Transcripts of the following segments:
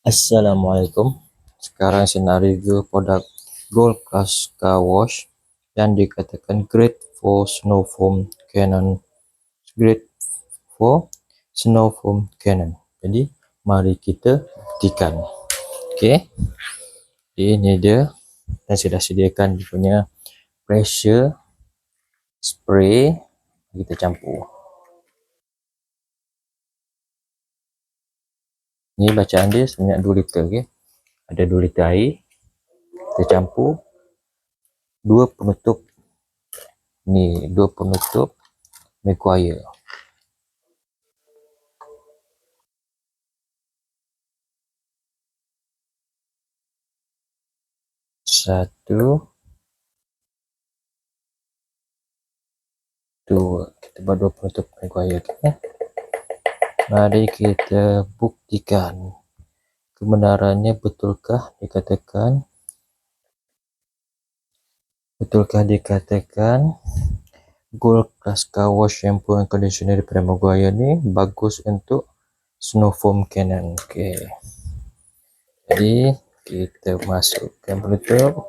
Assalamualaikum. Sekarang saya nak review produk Gold Class Car Wash yang dikatakan great for snow foam cannon. Great for snow foam cannon. Jadi mari kita buktikan. Okey. Ini dia, dan saya dah sediakan dia punya pressure spray. Kita campur. Ni bacaan dia sebanyak 2 liter. Okay? Ada 2 liter air. Kita campur 2 penutup. Ni 2 penutup Meguiar. Satu, dua. Kita buat 2 penutup Meguiar. Okay? Mari kita buktikan kebenarannya. Betulkah dikatakan Gold Class Car Wash shampoo and conditioner daripada Meguiar ni bagus untuk snow foam cannon. Okey. Jadi kita masukkan penutup.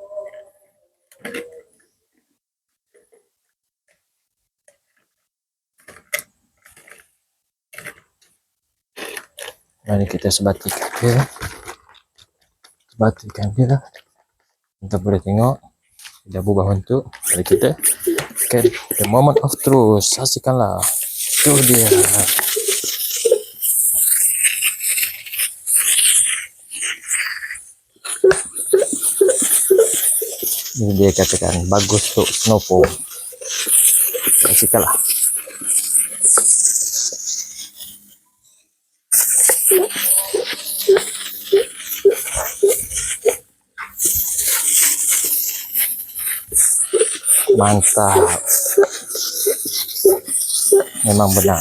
Mari kita sebatikan dia. Kita boleh tengok dah berubah bentuk. Mari kita the moment of truth. Saksikanlah. Itu dia. Ini dia katakan bagus untuk snow foam. Saksikanlah. Mantap. Memang benar.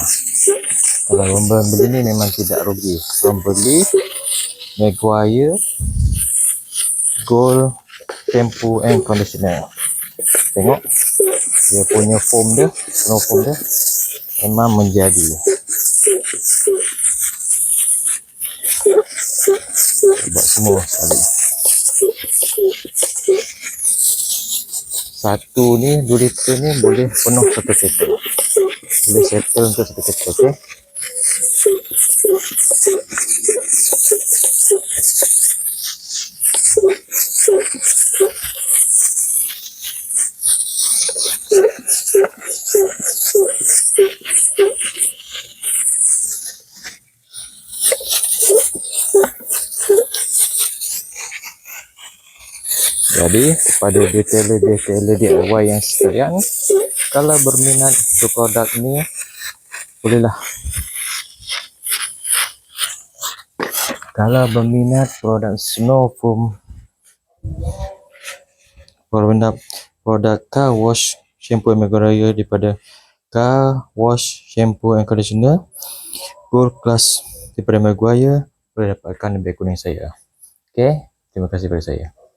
Kalau membeli ni memang tidak rugi. Membeli Meguiar Gold Shampoo and Conditioner. Tengok dia punya foam dia, snow foam dia memang menjadi. Buat semua sekali. Satu ni 2 liter ni boleh penuh satu kereta. Boleh settle untuk satu kereta. Okay? Jadi kepada detailer DIY yang sekalian, kalau berminat untuk produk ni, bolehlah. Kalau berminat produk snow foam, produk car wash shampoo and Meguiar daripada car wash shampoo and conditioner Gold Class daripada Meguiar, boleh dapatkan lebih kurang saya. Okey, terima kasih kepada saya.